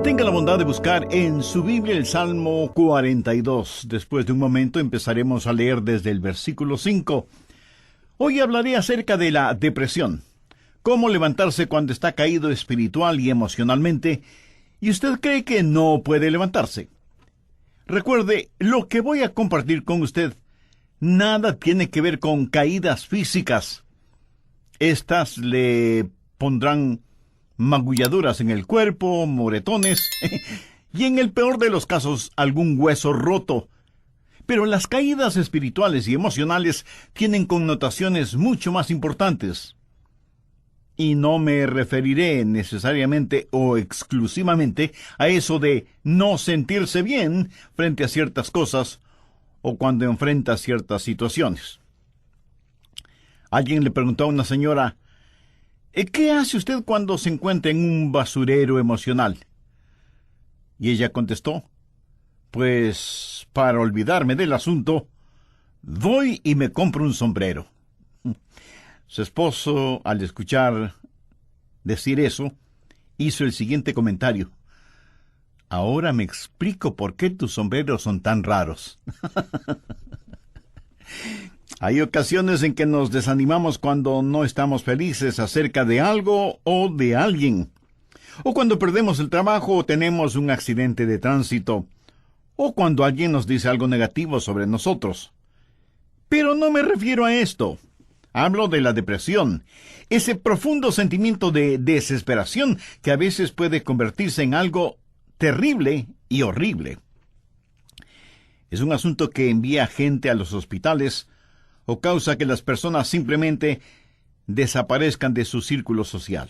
Tenga la bondad de buscar en su Biblia el Salmo 42. Después de un momento empezaremos a leer desde el versículo 5. Hoy hablaré acerca de la depresión. Cómo levantarse cuando está caído espiritual y emocionalmente, y usted cree que no puede levantarse. Recuerde, lo que voy a compartir con usted nada tiene que ver con caídas físicas. Estas le pondrán magulladuras en el cuerpo, moretones, y en el peor de los casos, algún hueso roto. Pero las caídas espirituales y emocionales tienen connotaciones mucho más importantes. Y no me referiré necesariamente o exclusivamente a eso de no sentirse bien frente a ciertas cosas o cuando enfrenta ciertas situaciones. Alguien le preguntó a una señora: ¿qué hace usted cuando se encuentra en un basurero emocional? Y ella contestó: pues, para olvidarme del asunto, voy y me compro un sombrero. Su esposo, al escuchar decir eso, hizo el siguiente comentario: ahora me explico por qué tus sombreros son tan raros. Hay ocasiones en que nos desanimamos cuando no estamos felices acerca de algo o de alguien, o cuando perdemos el trabajo o tenemos un accidente de tránsito, o cuando alguien nos dice algo negativo sobre nosotros. Pero no me refiero a esto. Hablo de la depresión, ese profundo sentimiento de desesperación que a veces puede convertirse en algo terrible y horrible. Es un asunto que envía gente a los hospitales o causa que las personas simplemente desaparezcan de su círculo social.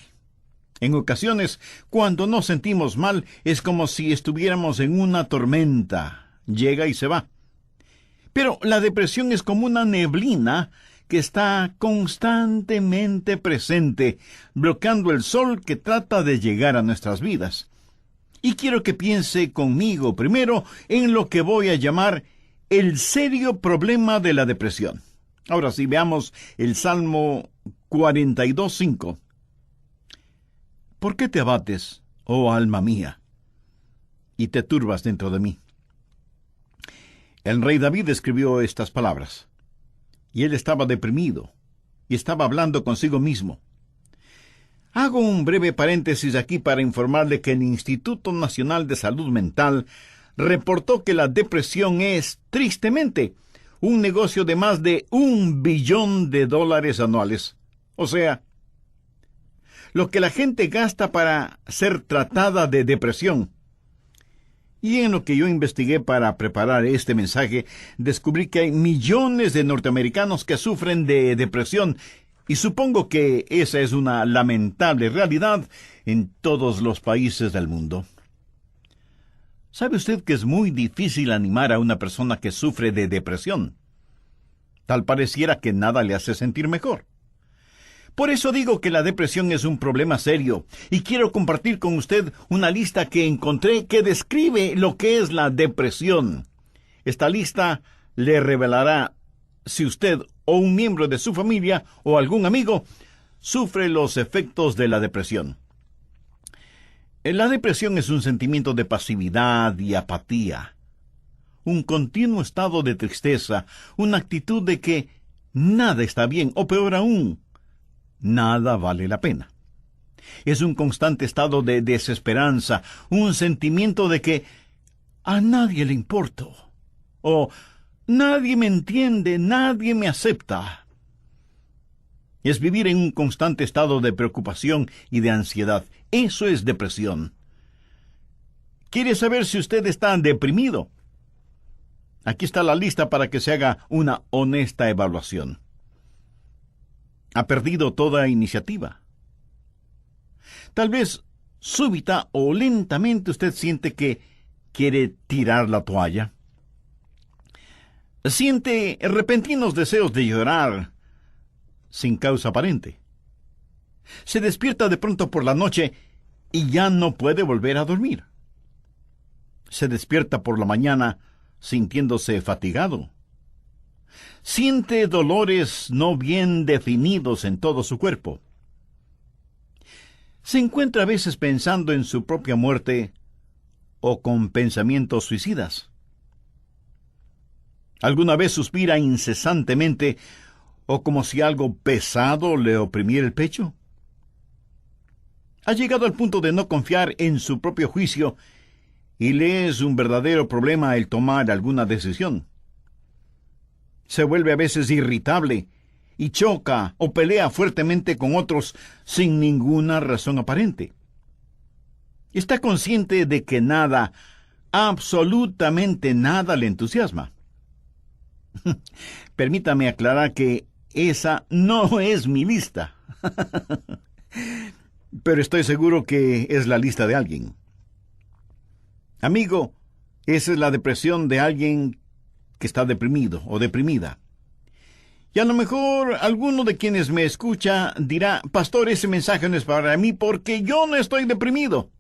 En ocasiones, cuando nos sentimos mal, es como si estuviéramos en una tormenta. Llega y se va. Pero la depresión es como una neblina que está constantemente presente, bloqueando el sol que trata de llegar a nuestras vidas. Y quiero que piense conmigo primero en lo que voy a llamar el serio problema de la depresión. Ahora sí, veamos el Salmo 42:5. ¿Por qué te abates, oh alma mía, y te turbas dentro de mí? El rey David escribió estas palabras, y él estaba deprimido, y estaba hablando consigo mismo. Hago un breve paréntesis aquí para informarle que el Instituto Nacional de Salud Mental reportó que la depresión es, tristemente, un negocio de más de $1 billón anuales. O sea, lo que la gente gasta para ser tratada de depresión. Y en lo que yo investigué para preparar este mensaje, descubrí que hay millones de norteamericanos que sufren de depresión, y supongo que esa es una lamentable realidad en todos los países del mundo. ¿Sabe usted que es muy difícil animar a una persona que sufre de depresión? Tal pareciera que nada le hace sentir mejor. Por eso digo que la depresión es un problema serio, y quiero compartir con usted una lista que encontré que describe lo que es la depresión. Esta lista le revelará si usted o un miembro de su familia o algún amigo sufre los efectos de la depresión. La depresión es un sentimiento de pasividad y apatía, un continuo estado de tristeza, una actitud de que nada está bien, o peor aún, nada vale la pena. Es un constante estado de desesperanza, un sentimiento de que a nadie le importo, o nadie me entiende, nadie me acepta. Es vivir en un constante estado de preocupación y de ansiedad. Eso es depresión. ¿Quiere saber si usted está deprimido? Aquí está la lista para que se haga una honesta evaluación. ¿Ha perdido toda iniciativa? Tal vez súbita o lentamente usted siente que quiere tirar la toalla. Siente repentinos deseos de llorar sin causa aparente. Se despierta de pronto por la noche y ya no puede volver a dormir. Se despierta por la mañana sintiéndose fatigado. Siente dolores no bien definidos en todo su cuerpo. Se encuentra a veces pensando en su propia muerte o con pensamientos suicidas? ¿Alguna vez suspira incesantemente o como si algo pesado le oprimiera el pecho? ¿Ha llegado al punto de no confiar en su propio juicio y le es un verdadero problema el tomar alguna decisión? Se vuelve a veces irritable y choca o pelea fuertemente con otros sin ninguna razón aparente. Está consciente de que nada, absolutamente nada le entusiasma. Permítame aclarar que esa no es mi lista. Pero estoy seguro que es la lista de alguien. Amigo, esa es la depresión de alguien que está deprimido o deprimida. Y a lo mejor alguno de quienes me escucha dirá, pastor, ese mensaje no es para mí porque yo no estoy deprimido.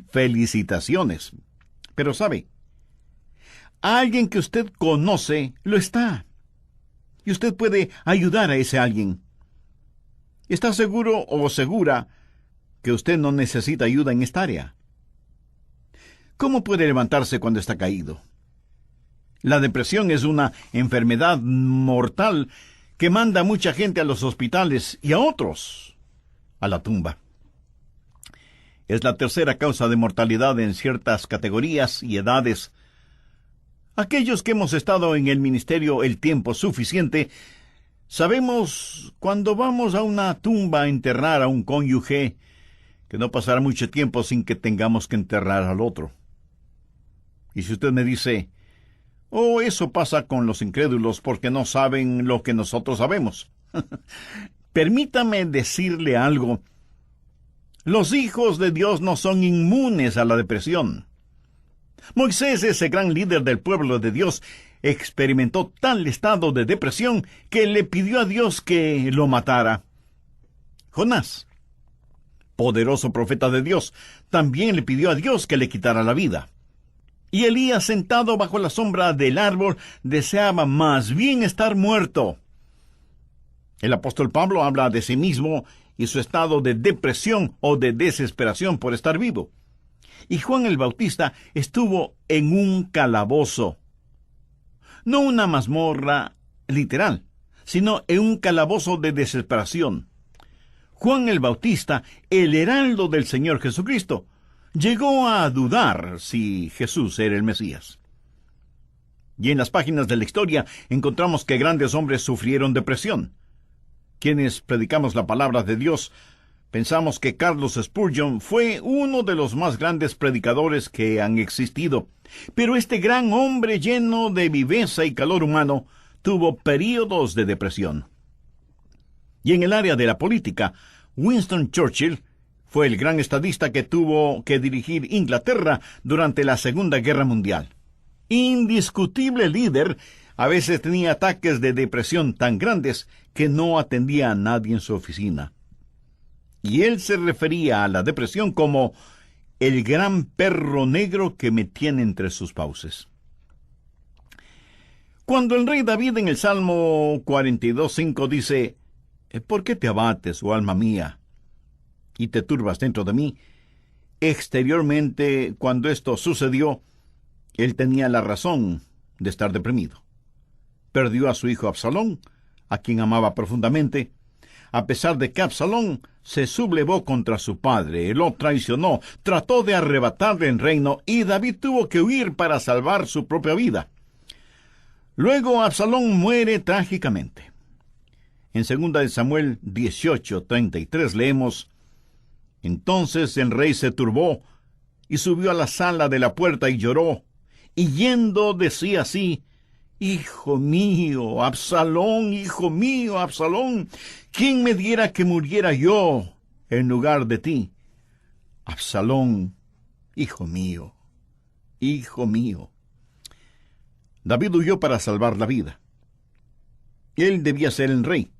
Felicitaciones. Pero sabe, alguien que usted conoce lo está. Y usted puede ayudar a ese alguien. ¿Está seguro o segura que usted no necesita ayuda en esta área? ¿Cómo puede levantarse cuando está caído? La depresión es una enfermedad mortal que manda a mucha gente a los hospitales y a otros a la tumba. Es la tercera causa de mortalidad en ciertas categorías y edades. Aquellos que hemos estado en el ministerio el tiempo suficiente, sabemos cuando vamos a una tumba a enterrar a un cónyuge que no pasará mucho tiempo sin que tengamos que enterrar al otro. Y si usted me dice, eso pasa con los incrédulos porque no saben lo que nosotros sabemos. Permítame decirle algo. Los hijos de Dios no son inmunes a la depresión. Moisés, ese gran líder del pueblo de Dios, experimentó tal estado de depresión que le pidió a Dios que lo matara. Jonás, poderoso profeta de Dios, también le pidió a Dios que le quitara la vida. Y Elías, sentado bajo la sombra del árbol, deseaba más bien estar muerto. El apóstol Pablo habla de sí mismo y su estado de depresión o de desesperación por estar vivo. Y Juan el Bautista estuvo en un calabozo. No una mazmorra literal, sino en un calabozo de desesperación. Juan el Bautista, el heraldo del Señor Jesucristo, llegó a dudar si Jesús era el Mesías. Y en las páginas de la historia encontramos que grandes hombres sufrieron depresión. Quienes predicamos la palabra de Dios, pensamos que Carlos Spurgeon fue uno de los más grandes predicadores que han existido. Pero este gran hombre lleno de viveza y calor humano tuvo períodos de depresión. Y en el área de la política, Winston Churchill fue el gran estadista que tuvo que dirigir Inglaterra durante la Segunda Guerra Mundial. Indiscutible líder, a veces tenía ataques de depresión tan grandes que no atendía a nadie en su oficina. Y él se refería a la depresión como el gran perro negro que me tiene entre sus fauces. Cuando el rey David en el Salmo 42:5 dice, ¿por qué te abates, oh alma mía, y te turbas dentro de mí? Exteriormente, cuando esto sucedió, él tenía la razón de estar deprimido. Perdió a su hijo Absalón, a quien amaba profundamente, a pesar de que Absalón se sublevó contra su padre, lo traicionó, trató de arrebatarle el reino, y David tuvo que huir para salvar su propia vida. Luego Absalón muere trágicamente. En 2 Samuel 18:33 leemos, entonces el rey se turbó, y subió a la sala de la puerta y lloró, y yendo decía así, hijo mío, Absalón, ¿quién me diera que muriera yo en lugar de ti? Absalón, hijo mío, hijo mío. David huyó para salvar la vida. Él debía ser el rey.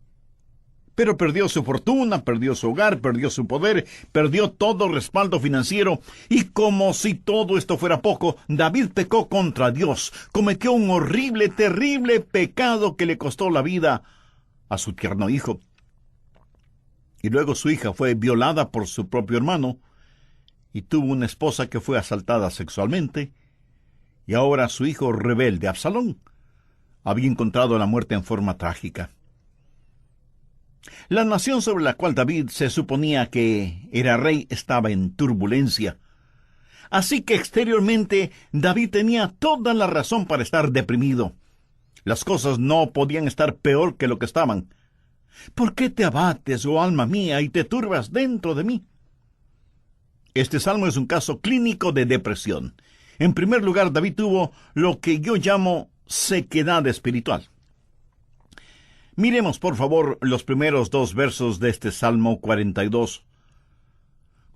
Pero perdió su fortuna, perdió su hogar, perdió su poder, perdió todo respaldo financiero, y como si todo esto fuera poco, David pecó contra Dios, cometió un horrible, terrible pecado que le costó la vida a su tierno hijo. Y luego su hija fue violada por su propio hermano, y tuvo una esposa que fue asaltada sexualmente, y ahora su hijo rebelde, Absalón, había encontrado la muerte en forma trágica. La nación sobre la cual David se suponía que era rey estaba en turbulencia. Así que exteriormente David tenía toda la razón para estar deprimido. Las cosas no podían estar peor que lo que estaban. ¿Por qué te abates, oh alma mía, y te turbas dentro de mí? Este salmo es un caso clínico de depresión. En primer lugar, David tuvo lo que yo llamo sequedad espiritual. Miremos, por favor, los primeros 2 versos de este Salmo 42.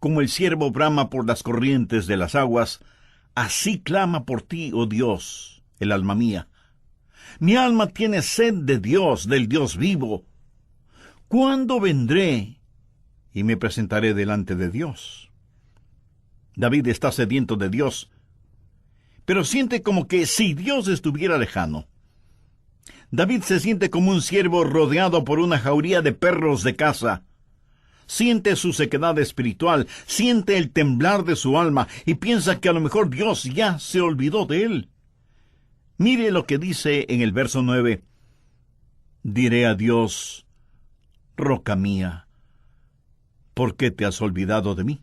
Como el ciervo brama por las corrientes de las aguas, así clama por ti, oh Dios, el alma mía. Mi alma tiene sed de Dios, del Dios vivo. ¿Cuándo vendré y me presentaré delante de Dios? David está sediento de Dios, pero siente como que si Dios estuviera lejano. David se siente como un ciervo rodeado por una jauría de perros de caza. Siente su sequedad espiritual, siente el temblar de su alma y piensa que a lo mejor Dios ya se olvidó de él. Mire lo que dice en el verso 9. Diré a Dios, roca mía, ¿por qué te has olvidado de mí?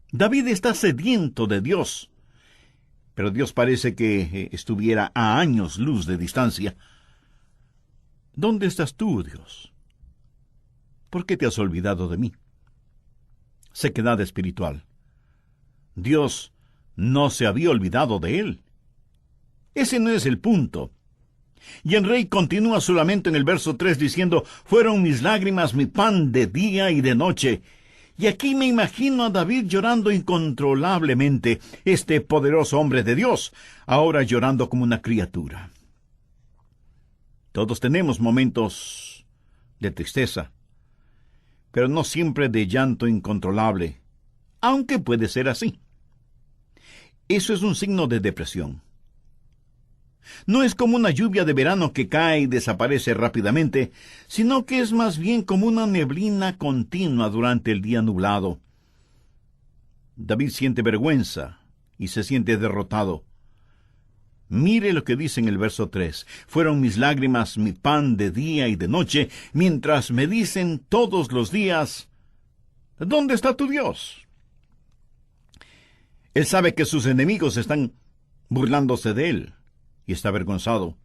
David está sediento de Dios, pero Dios parece que estuviera a años luz de distancia. ¿Dónde estás tú, Dios? ¿Por qué te has olvidado de mí? Sequedad espiritual. Dios no se había olvidado de él. Ese no es el punto. Y el rey continúa su lamento en el verso 3 diciendo, fueron mis lágrimas mi pan de día y de noche. Y aquí me imagino a David llorando incontrolablemente, este poderoso hombre de Dios, ahora llorando como una criatura. Todos tenemos momentos de tristeza, pero no siempre de llanto incontrolable, aunque puede ser así. Eso es un signo de depresión. No es como una lluvia de verano que cae y desaparece rápidamente, sino que es más bien como una neblina continua durante el día nublado. David siente vergüenza y se siente derrotado. Mire lo que dice en el verso 3. Fueron mis lágrimas mi pan de día y de noche, mientras me dicen todos los días, ¿dónde está tu Dios? Él sabe que sus enemigos están burlándose de él y está avergonzado.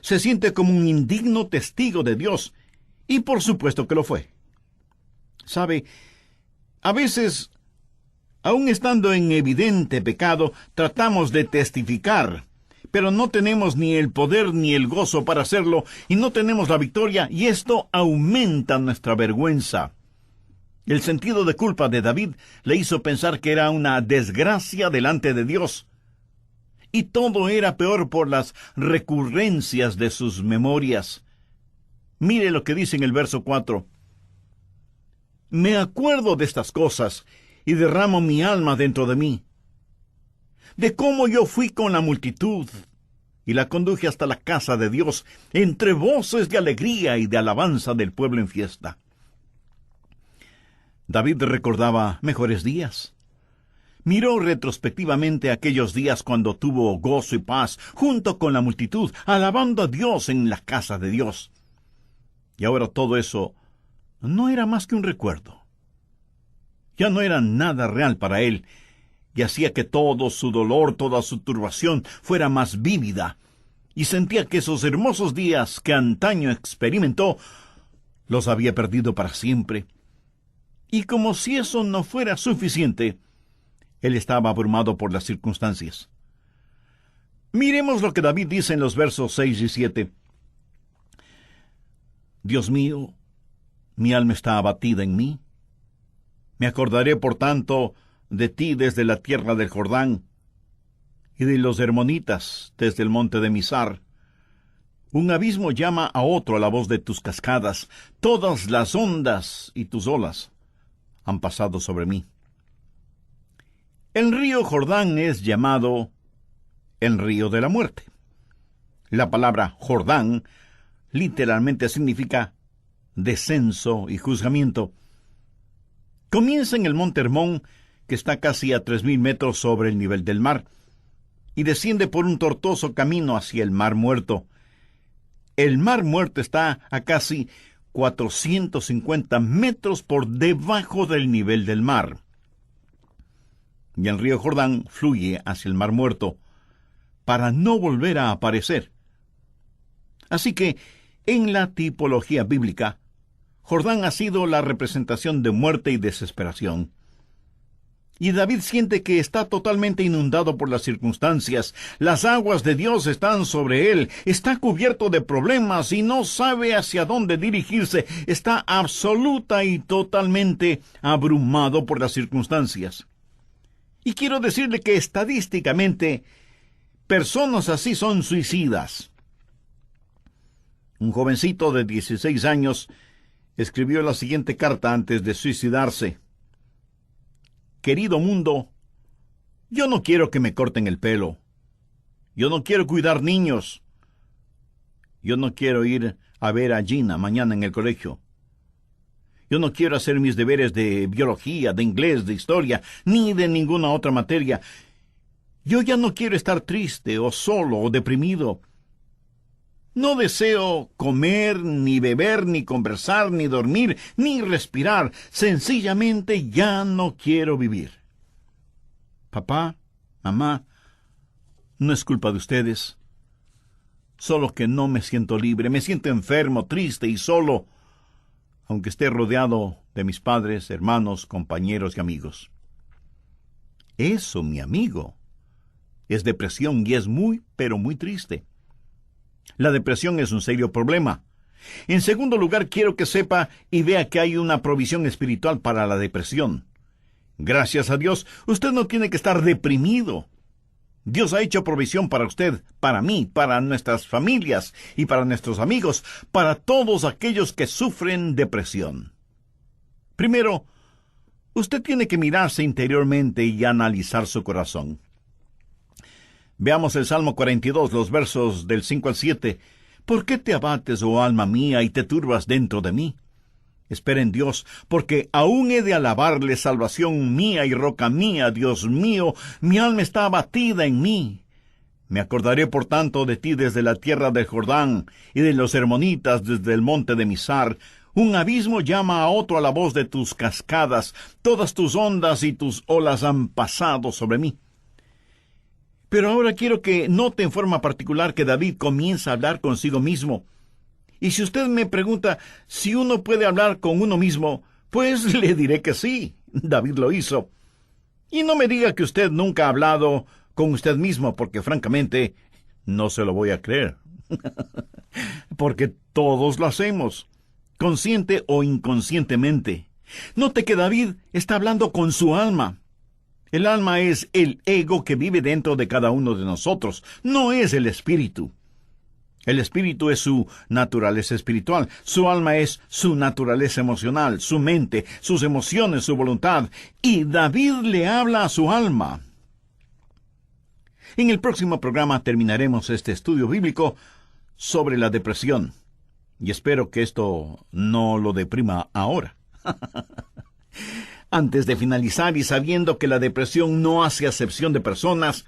Se siente como un indigno testigo de Dios, y por supuesto que lo fue. ¿Sabe? A veces, aun estando en evidente pecado, tratamos de testificar, pero no tenemos ni el poder ni el gozo para hacerlo, y no tenemos la victoria, y esto aumenta nuestra vergüenza. El sentido de culpa de David le hizo pensar que era una desgracia delante de Dios, y todo era peor por las recurrencias de sus memorias. Mire lo que dice en el verso 4. Me acuerdo de estas cosas, y derramo mi alma dentro de mí, de cómo yo fui con la multitud, y la conduje hasta la casa de Dios, entre voces de alegría y de alabanza del pueblo en fiesta. David recordaba mejores días. Miró retrospectivamente aquellos días cuando tuvo gozo y paz junto con la multitud, alabando a Dios en la casa de Dios. Y ahora todo eso no era más que un recuerdo. Ya no era nada real para él, y hacía que todo su dolor, toda su turbación fuera más vívida, y sentía que esos hermosos días que antaño experimentó, los había perdido para siempre. Y como si eso no fuera suficiente, él estaba abrumado por las circunstancias. Miremos lo que David dice en los versos 6 y 7. Dios mío, mi alma está abatida en mí. Me acordaré, por tanto, de ti desde la tierra del Jordán, y de los hermonitas desde el monte de Mizar. Un abismo llama a otro a la voz de tus cascadas. Todas las ondas y tus olas han pasado sobre mí. El río Jordán es llamado el río de la muerte. La palabra Jordán literalmente significa descenso y juzgamiento. Comienza en el Monte Hermón, que está casi a 3,000 metros sobre el nivel del mar, y desciende por un tortuoso camino hacia el Mar Muerto. El Mar Muerto está a casi 450 metros por debajo del nivel del mar. Y el río Jordán fluye hacia el Mar Muerto para no volver a aparecer. Así que, en la tipología bíblica, Jordán ha sido la representación de muerte y desesperación. Y David siente que está totalmente inundado por las circunstancias. Las aguas de Dios están sobre él. Está cubierto de problemas y no sabe hacia dónde dirigirse. Está absoluta y totalmente abrumado por las circunstancias. Y quiero decirle que estadísticamente, personas así son suicidas. Un jovencito de 16 años escribió la siguiente carta antes de suicidarse. Querido mundo, yo no quiero que me corten el pelo. Yo no quiero cuidar niños. Yo no quiero ir a ver a Gina mañana en el colegio. Yo no quiero hacer mis deberes de biología, de inglés, de historia, ni de ninguna otra materia. Yo ya no quiero estar triste o solo o deprimido. No deseo comer, ni beber, ni conversar, ni dormir, ni respirar. Sencillamente ya no quiero vivir. Papá, mamá, no es culpa de ustedes. Solo que no me siento libre, me siento enfermo, triste y solo, aunque esté rodeado de mis padres, hermanos, compañeros y amigos. Eso, mi amigo, es depresión y es muy, pero muy triste. La depresión es un serio problema. En segundo lugar, quiero que sepa y vea que hay una provisión espiritual para la depresión. Gracias a Dios, usted no tiene que estar deprimido. Dios ha hecho provisión para usted, para mí, para nuestras familias y para nuestros amigos, para todos aquellos que sufren depresión. Primero, usted tiene que mirarse interiormente y analizar su corazón. Veamos el Salmo 42, los versos del 5 al 7. ¿Por qué te abates, oh alma mía, y te turbas dentro de mí? Espera en Dios, porque aún he de alabarle, salvación mía y roca mía, Dios mío, mi alma está abatida en mí. Me acordaré por tanto de ti desde la tierra del Jordán, y de los hermonitas desde el monte de Mizar. Un abismo llama a otro a la voz de tus cascadas, todas tus ondas y tus olas han pasado sobre mí. Pero ahora quiero que note en forma particular que David comienza a hablar consigo mismo. Y si usted me pregunta si uno puede hablar con uno mismo, pues le diré que sí, David lo hizo. Y no me diga que usted nunca ha hablado con usted mismo, porque francamente no se lo voy a creer. Porque todos lo hacemos, consciente o inconscientemente. Note que David está hablando con su alma. El alma es el ego que vive dentro de cada uno de nosotros, no es el espíritu. El espíritu es su naturaleza espiritual, su alma es su naturaleza emocional, su mente, sus emociones, su voluntad, y David le habla a su alma. En el próximo programa terminaremos este estudio bíblico sobre la depresión, y espero que esto no lo deprima ahora. Antes de finalizar y sabiendo que la depresión no hace acepción de personas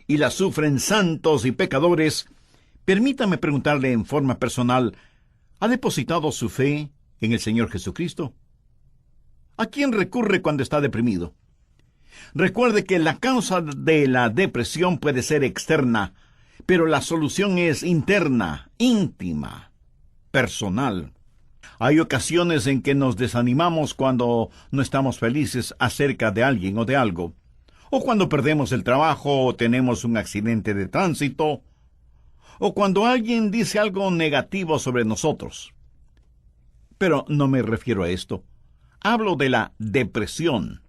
y la sufren santos y pecadores, permítame preguntarle en forma personal, ¿ha depositado su fe en el Señor Jesucristo? ¿A quién recurre cuando está deprimido? Recuerde que la causa de la depresión puede ser externa, pero la solución es interna, íntima, personal. Hay ocasiones en que nos desanimamos cuando no estamos felices acerca de alguien o de algo, o cuando perdemos el trabajo o tenemos un accidente de tránsito, o cuando alguien dice algo negativo sobre nosotros. Pero no me refiero a esto. Hablo de la depresión,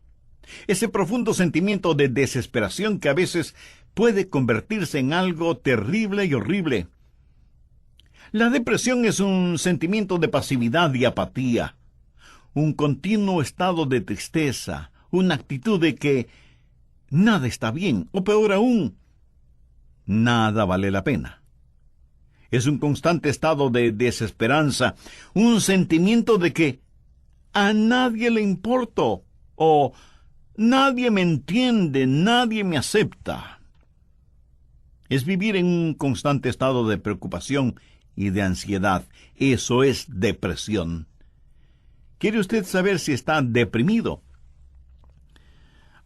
ese profundo sentimiento de desesperación que a veces puede convertirse en algo terrible y horrible. La depresión es un sentimiento de pasividad y apatía, un continuo estado de tristeza, una actitud de que nada está bien, o peor aún, nada vale la pena. Es un constante estado de desesperanza, un sentimiento de que a nadie le importo, o nadie me entiende, nadie me acepta. Es vivir en un constante estado de preocupación y de ansiedad. Eso es depresión. ¿Quiere usted saber si está deprimido?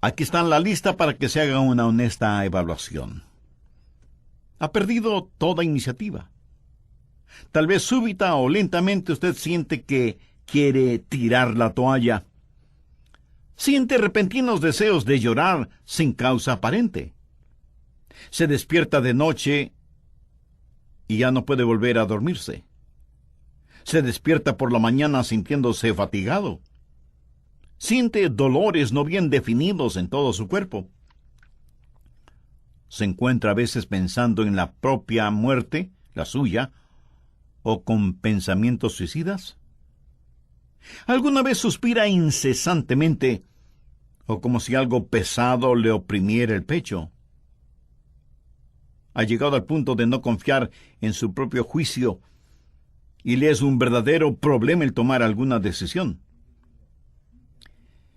Aquí está la lista para que se haga una honesta evaluación. Ha perdido toda iniciativa. Tal vez súbita o lentamente usted siente que quiere tirar la toalla. Siente repentinos deseos de llorar sin causa aparente. Se despierta de noche y ya no puede volver a dormirse. Se despierta por la mañana sintiéndose fatigado. Siente dolores no bien definidos en todo su cuerpo. Se encuentra a veces pensando en la propia muerte, la suya, o con pensamientos suicidas. ¿Alguna vez suspira incesantemente, o como si algo pesado le oprimiera el pecho? Ha llegado al punto de no confiar en su propio juicio, y le es un verdadero problema el tomar alguna decisión.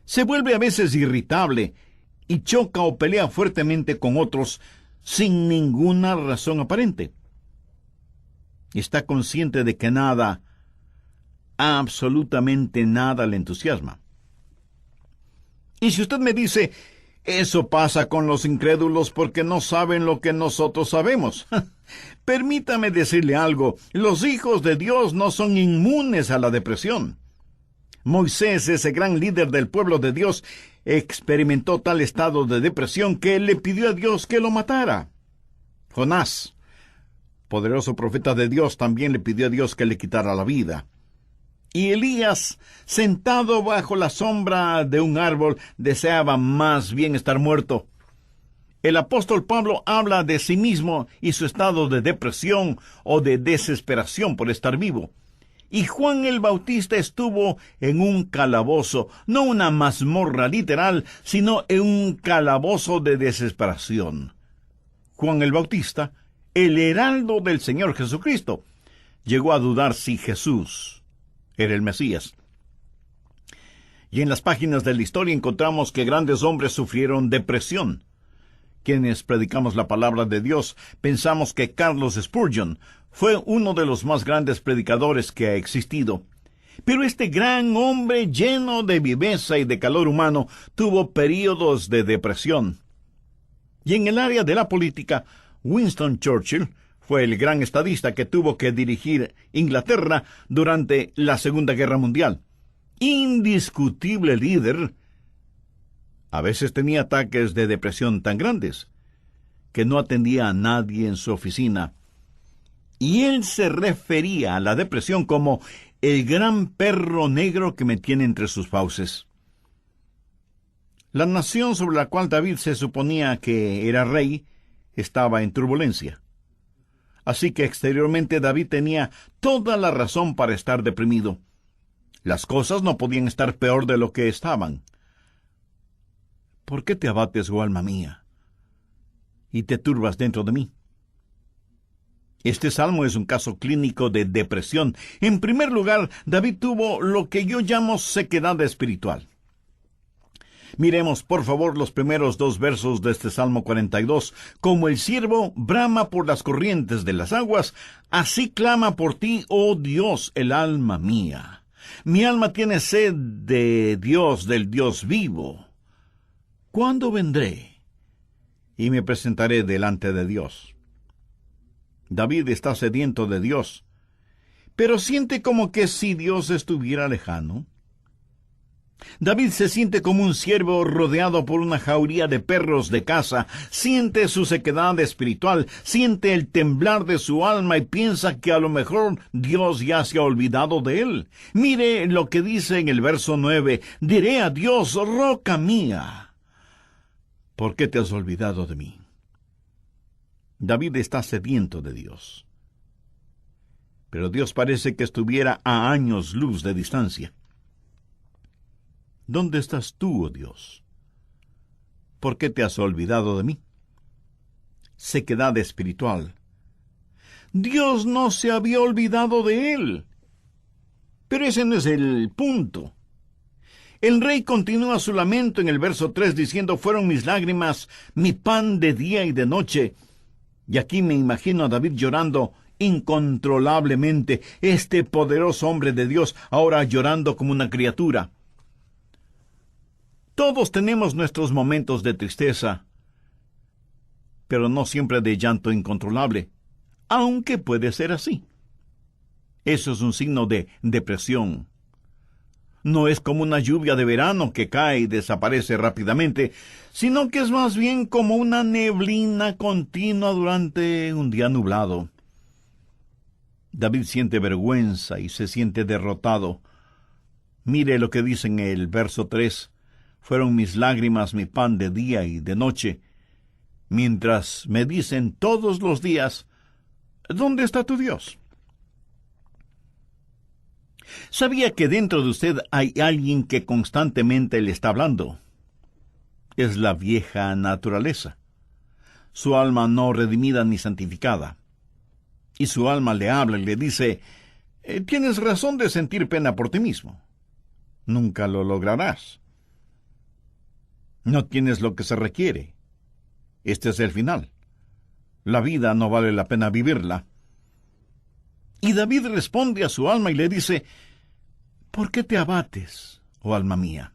Se vuelve a veces irritable y choca o pelea fuertemente con otros sin ninguna razón aparente. Está consciente de que nada, absolutamente nada le entusiasma. Y si usted me dice, eso pasa con los incrédulos porque no saben lo que nosotros sabemos. Permítame decirle algo, los hijos de Dios no son inmunes a la depresión. Moisés, ese gran líder del pueblo de Dios, experimentó tal estado de depresión que le pidió a Dios que lo matara. Jonás, poderoso profeta de Dios, también le pidió a Dios que le quitara la vida. Y Elías, sentado bajo la sombra de un árbol, deseaba más bien estar muerto. El apóstol Pablo habla de sí mismo y su estado de depresión o de desesperación por estar vivo. Y Juan el Bautista estuvo en un calabozo, no una mazmorra literal, sino en un calabozo de desesperación. Juan el Bautista, el heraldo del Señor Jesucristo, llegó a dudar si Jesús era el Mesías. Y en las páginas de la historia encontramos que grandes hombres sufrieron depresión. Quienes predicamos la palabra de Dios pensamos que Carlos Spurgeon fue uno de los más grandes predicadores que ha existido. Pero este gran hombre lleno de viveza y de calor humano tuvo períodos de depresión. Y en el área de la política, Winston Churchill fue el gran estadista que tuvo que dirigir Inglaterra durante la Segunda Guerra Mundial. Indiscutible líder. A veces tenía ataques de depresión tan grandes que no atendía a nadie en su oficina. Y él se refería a la depresión como el gran perro negro que me tiene entre sus fauces. La nación sobre la cual David se suponía que era rey estaba en turbulencia. Así que exteriormente David tenía toda la razón para estar deprimido. Las cosas no podían estar peor de lo que estaban. ¿Por qué te abates, oh alma mía, y te turbas dentro de mí? Este salmo es un caso clínico de depresión. En primer lugar, David tuvo lo que yo llamo sequedad espiritual. Miremos, por favor, los primeros 2 versos de este Salmo 42. Como el ciervo brama por las corrientes de las aguas, así clama por ti, oh Dios, el alma mía. Mi alma tiene sed de Dios, del Dios vivo. ¿Cuándo vendré y me presentaré delante de Dios? David está sediento de Dios, pero siente como que si Dios estuviera lejano. David se siente como un ciervo rodeado por una jauría de perros de caza, siente su sequedad espiritual, siente el temblar de su alma y piensa que a lo mejor Dios ya se ha olvidado de él. Mire lo que dice en el verso 9, diré a Dios, roca mía, ¿por qué te has olvidado de mí? David está sediento de Dios, pero Dios parece que estuviera a años luz de distancia. ¿Dónde estás tú, oh Dios? ¿Por qué te has olvidado de mí? Sequedad espiritual. Dios no se había olvidado de él. Pero ese no es el punto. El rey continúa su lamento en el verso 3 diciendo, fueron mis lágrimas, mi pan de día y de noche. Y aquí me imagino a David llorando incontrolablemente, este poderoso hombre de Dios ahora llorando como una criatura. Todos tenemos nuestros momentos de tristeza, pero no siempre de llanto incontrolable, aunque puede ser así. Eso es un signo de depresión. No es como una lluvia de verano que cae y desaparece rápidamente, sino que es más bien como una neblina continua durante un día nublado. David siente vergüenza y se siente derrotado. Mire lo que dice en el verso 3. Fueron mis lágrimas mi pan de día y de noche, mientras me dicen todos los días, ¿dónde está tu Dios? ¿Sabía que dentro de usted hay alguien que constantemente le está hablando? Es la vieja naturaleza, su alma no redimida ni santificada. Y su alma le habla y le dice, tienes razón de sentir pena por ti mismo. Nunca lo lograrás. No tienes lo que se requiere. Este es el final. La vida no vale la pena vivirla. Y David responde a su alma y le dice, ¿por qué te abates, oh alma mía?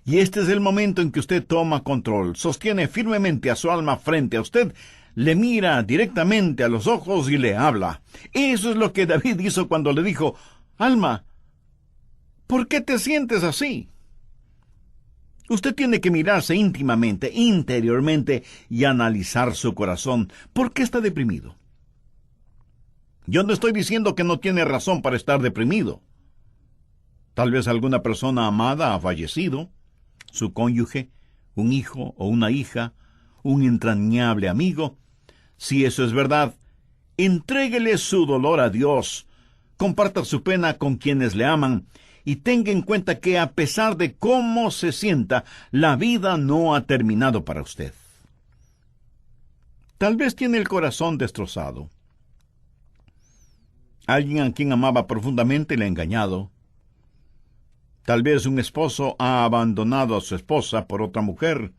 Y este es el momento en que usted toma control, sostiene firmemente a su alma frente a usted, le mira directamente a los ojos y le habla. Eso es lo que David hizo cuando le dijo, alma, ¿por qué te sientes así? Usted tiene que mirarse íntimamente, interiormente, y analizar su corazón. ¿Por qué está deprimido? Yo no estoy diciendo que no tiene razón para estar deprimido. Tal vez alguna persona amada ha fallecido, su cónyuge, un hijo o una hija, un entrañable amigo. Si eso es verdad, entréguele su dolor a Dios, comparta su pena con quienes le aman, y tenga en cuenta que a pesar de cómo se sienta, la vida no ha terminado para usted. Tal vez tiene el corazón destrozado. Alguien a quien amaba profundamente le ha engañado. Tal vez un esposo ha abandonado a su esposa por otra mujer,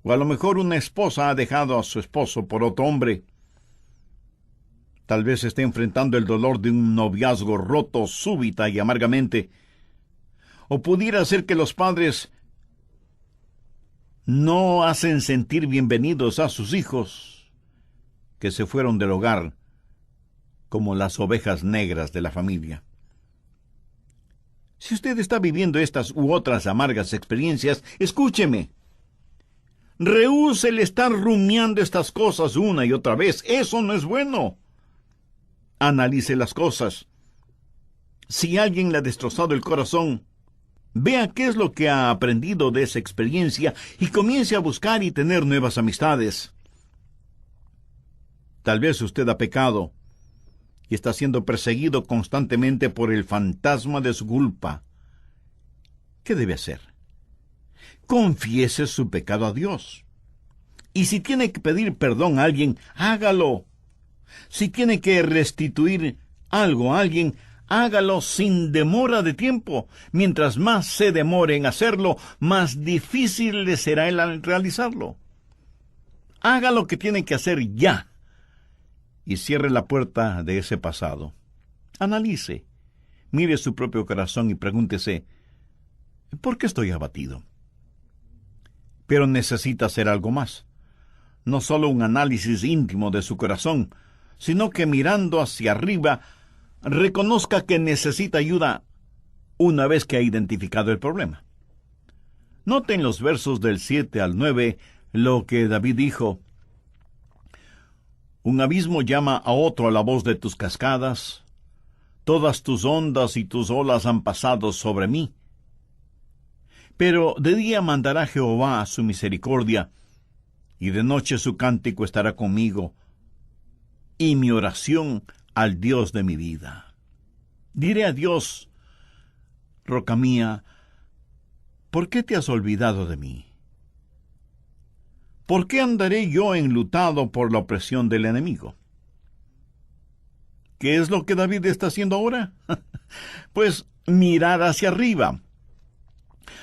o a lo mejor una esposa ha dejado a su esposo por otro hombre. Tal vez esté enfrentando el dolor de un noviazgo roto súbita y amargamente. O pudiera ser que los padres no hacen sentir bienvenidos a sus hijos, que se fueron del hogar como las ovejas negras de la familia. Si usted está viviendo estas u otras amargas experiencias, escúcheme. Rehúse el estar rumiando estas cosas una y otra vez. Eso no es bueno. Analice las cosas. Si alguien le ha destrozado el corazón, vea qué es lo que ha aprendido de esa experiencia y comience a buscar y tener nuevas amistades. Tal vez usted ha pecado y está siendo perseguido constantemente por el fantasma de su culpa. ¿Qué debe hacer? Confiese su pecado a Dios. Y si tiene que pedir perdón a alguien, hágalo. Si tiene que restituir algo a alguien, hágalo sin demora de tiempo. Mientras más se demore en hacerlo, más difícil le será el realizarlo. Haga lo que tiene que hacer ya. Y cierre la puerta de ese pasado. Analice, mire su propio corazón y pregúntese, ¿por qué estoy abatido? Pero necesita hacer algo más. No solo un análisis íntimo de su corazón, sino que mirando hacia arriba, reconozca que necesita ayuda una vez que ha identificado el problema. Noten los versos del 7 al 9 lo que David dijo. Un abismo llama a otro a la voz de tus cascadas. Todas tus ondas y tus olas han pasado sobre mí. Pero de día mandará Jehová su misericordia, y de noche su cántico estará conmigo, y mi oración al Dios de mi vida. Diré a Dios, roca mía, ¿por qué te has olvidado de mí? ¿Por qué andaré yo enlutado por la opresión del enemigo? ¿Qué es lo que David está haciendo ahora? Pues mirar hacia arriba,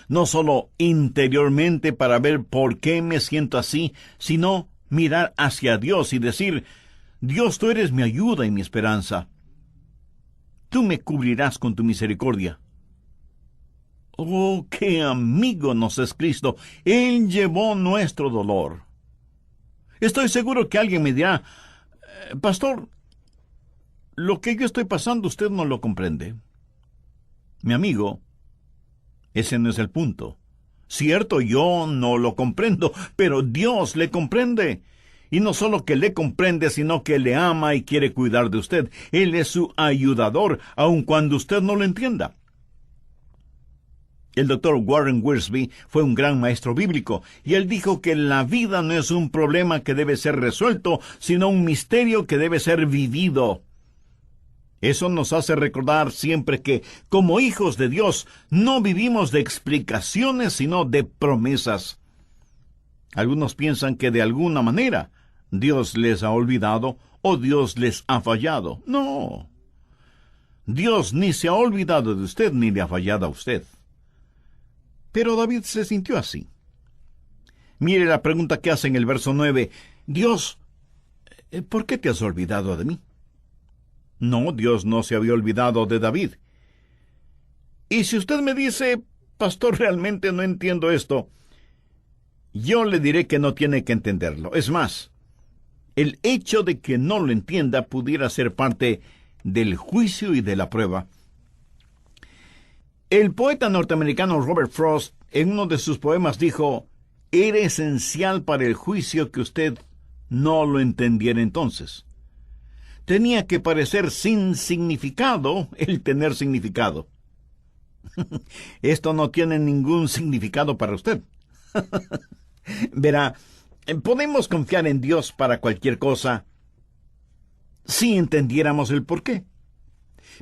No solo interiormente para ver por qué me siento así, sino mirar hacia Dios y decir: Dios, tú eres mi ayuda y mi esperanza. Tú me cubrirás con tu misericordia. Oh, qué amigo nos es Cristo. Él llevó nuestro dolor. Estoy seguro que alguien me dirá: Pastor, lo que yo estoy pasando usted no lo comprende. Mi amigo, ese no es el punto. Cierto, yo no lo comprendo, pero Dios le comprende. Y no solo que le comprende, sino que le ama y quiere cuidar de usted. Él es su ayudador, aun cuando usted no lo entienda. El doctor Warren Wiersbe fue un gran maestro bíblico, y él dijo que la vida no es un problema que debe ser resuelto, sino un misterio que debe ser vivido. Eso nos hace recordar siempre que, como hijos de Dios, no vivimos de explicaciones, sino de promesas. Algunos piensan que de alguna manera Dios les ha olvidado o Dios les ha fallado. No. Dios ni se ha olvidado de usted ni le ha fallado a usted. Pero David se sintió así. Mire la pregunta que hace en el verso 9. Dios, ¿por qué te has olvidado de mí? No, Dios no se había olvidado de David. Y si usted me dice: Pastor, realmente no entiendo esto, yo le diré que no tiene que entenderlo. Es más, el hecho de que no lo entienda pudiera ser parte del juicio y de la prueba. El poeta norteamericano Robert Frost, en uno de sus poemas, dijo: era esencial para el juicio que usted no lo entendiera entonces. Tenía que parecer sin significado el tener significado. Esto no tiene ningún significado para usted. Verá, podemos confiar en Dios para cualquier cosa si entendiéramos el porqué.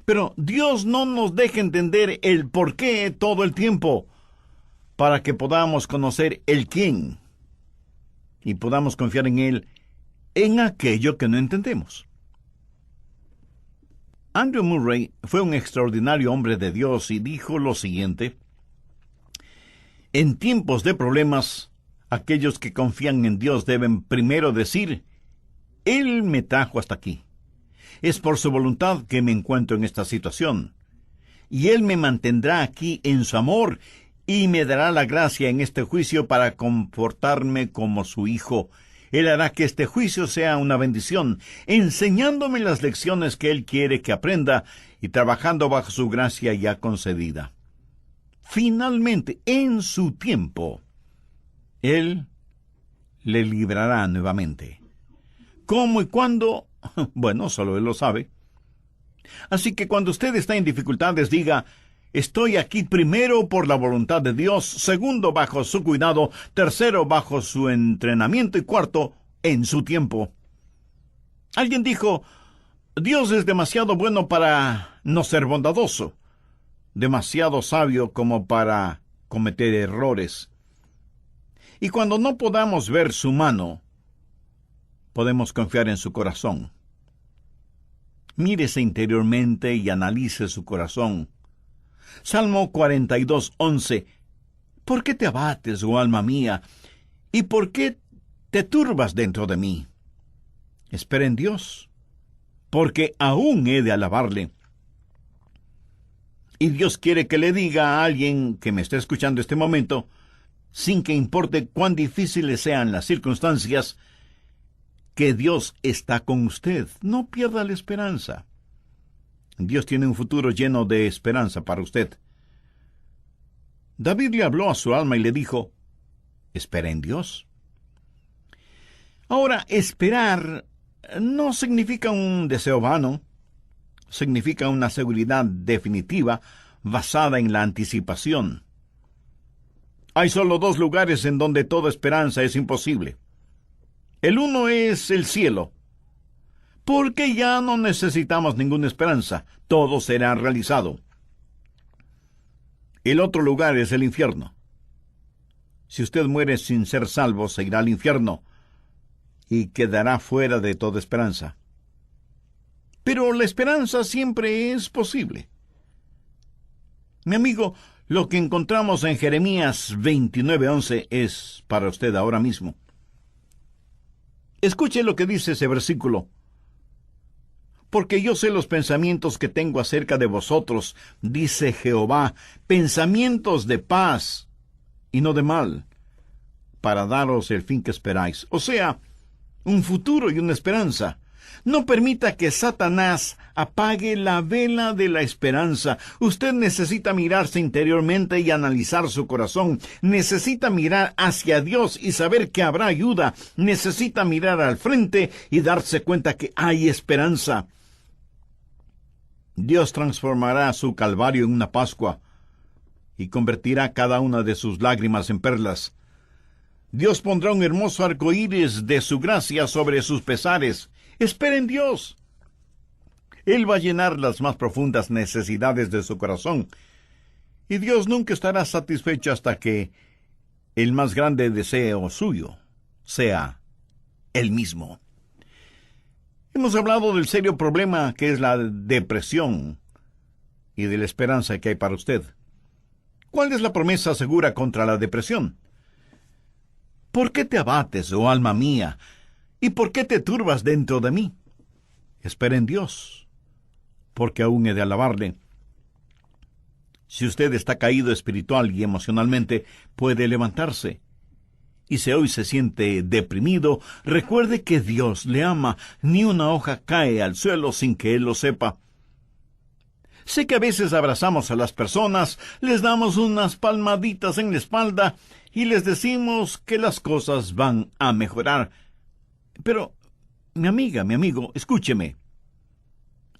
Pero Dios no nos deja entender el porqué todo el tiempo, para que podamos conocer el quién y podamos confiar en Él en aquello que no entendemos. Andrew Murray fue un extraordinario hombre de Dios y dijo lo siguiente: en tiempos de problemas, aquellos que confían en Dios deben primero decir: Él me trajo hasta aquí. Es por su voluntad que me encuentro en esta situación. Y Él me mantendrá aquí en su amor y me dará la gracia en este juicio para comportarme como su hijo. Él hará que este juicio sea una bendición, enseñándome las lecciones que Él quiere que aprenda y trabajando bajo su gracia ya concedida. Finalmente, en su tiempo, Él le librará nuevamente. ¿Cómo y cuándo? Bueno, solo Él lo sabe. Así que cuando usted está en dificultades, diga: estoy aquí primero por la voluntad de Dios, segundo bajo su cuidado, tercero bajo su entrenamiento y cuarto en su tiempo. Alguien dijo: Dios es demasiado bueno para no ser bondadoso, demasiado sabio como para cometer errores. Y cuando no podamos ver su mano, podemos confiar en su corazón. Mírese interiormente y analice su corazón. Salmo 42:11. ¿Por qué te abates, oh alma mía? ¿Y por qué te turbas dentro de mí? Espera en Dios, porque aún he de alabarle. Y Dios quiere que le diga a alguien que me esté escuchando este momento, sin que importe cuán difíciles sean las circunstancias, que Dios está con usted. No pierda la esperanza. Dios tiene un futuro lleno de esperanza para usted. David le habló a su alma y le dijo: espera en Dios. Ahora, esperar no significa un deseo vano. Significa una seguridad definitiva basada en la anticipación. Hay solo dos lugares en donde toda esperanza es imposible. El uno es el cielo, porque ya no necesitamos ninguna esperanza, todo será realizado. El otro lugar es el infierno. Si usted muere sin ser salvo, se irá al infierno y quedará fuera de toda esperanza. Pero la esperanza siempre es posible. Mi amigo, Lo que encontramos en Jeremías 29:11 es para usted ahora mismo. Escuche lo que dice ese versículo. Porque yo sé los pensamientos que tengo acerca de vosotros, dice Jehová, pensamientos de paz y no de mal, para daros el fin que esperáis. O sea, un futuro y una esperanza. No permita que Satanás apague la vela de la esperanza. Usted necesita mirarse interiormente y analizar su corazón. Necesita mirar hacia Dios y saber que habrá ayuda. Necesita mirar al frente y darse cuenta que hay esperanza. Dios transformará su calvario en una Pascua y convertirá cada una de sus lágrimas en perlas. Dios pondrá un hermoso arco iris de su gracia sobre sus pesares. Espera en Dios. Él va a llenar las más profundas necesidades de su corazón. Y Dios nunca estará satisfecho hasta que el más grande deseo suyo sea Él mismo. Hemos hablado del serio problema que es la depresión y de la esperanza que hay para usted. ¿Cuál es la promesa segura contra la depresión? ¿Por qué te abates, oh alma mía? ¿Y por qué te turbas dentro de mí? Espera en Dios, porque aún he de alabarle. Si usted está caído espiritual y emocionalmente, puede levantarse. Y si hoy se siente deprimido, recuerde que Dios le ama. Ni una hoja cae al suelo sin que Él lo sepa. Sé que a veces abrazamos a las personas, les damos unas palmaditas en la espalda y les decimos que las cosas van a mejorar. Pero, mi amiga, mi amigo, escúcheme.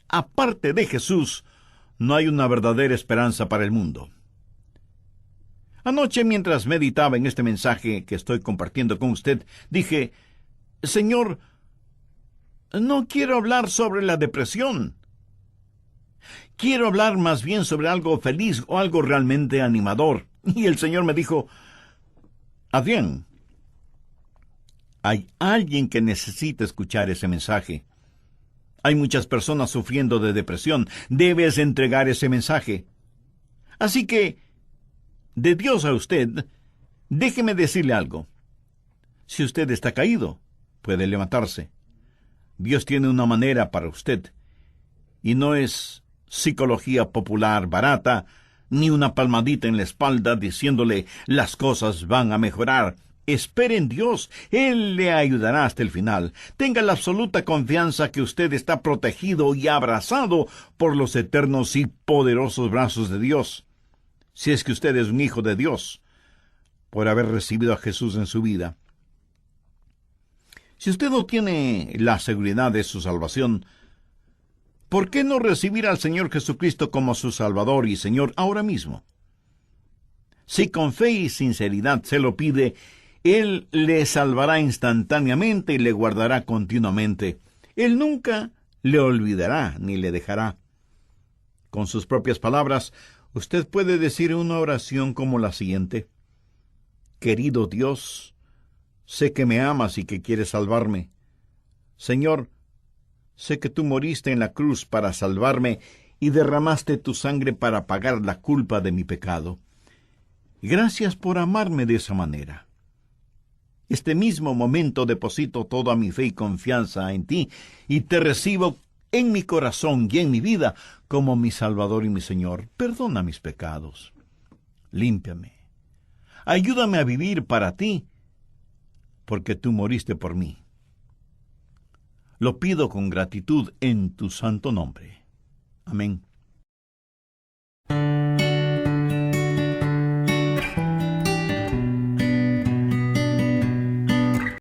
Aparte de Jesús, no hay una verdadera esperanza para el mundo. Anoche, mientras meditaba en este mensaje que estoy compartiendo con usted, dije, Señor, no quiero hablar sobre la depresión. Quiero hablar más bien sobre algo feliz o algo realmente animador. Y el Señor me dijo, Adrián, hay alguien que necesita escuchar ese mensaje. Hay muchas personas sufriendo de depresión. Debes entregar ese mensaje. Así que, de Dios a usted, déjeme decirle algo. Si usted está caído, puede levantarse. Dios tiene una manera para usted. Y no es psicología popular barata, ni una palmadita en la espalda diciéndole las cosas van a mejorar. Espere en Dios, Él le ayudará hasta el final. Tenga la absoluta confianza que usted está protegido y abrazado por los eternos y poderosos brazos de Dios. Si es que usted es un hijo de Dios, por haber recibido a Jesús en su vida. Si usted no tiene la seguridad de su salvación, ¿por qué no recibir al Señor Jesucristo como su Salvador y Señor ahora mismo? Si con fe y sinceridad se lo pide, Él le salvará instantáneamente y le guardará continuamente. Él nunca le olvidará ni le dejará. Con sus propias palabras, usted puede decir una oración como la siguiente. Querido Dios, sé que me amas y que quieres salvarme. Señor, sé que tú moriste en la cruz para salvarme y derramaste tu sangre para pagar la culpa de mi pecado. Gracias por amarme de esa manera. Este mismo momento deposito toda mi fe y confianza en ti y te recibo en mi corazón y en mi vida como mi Salvador y mi Señor. Perdona mis pecados. Límpiame. Ayúdame a vivir para ti, porque tú moriste por mí. Lo pido con gratitud en tu santo nombre. Amén.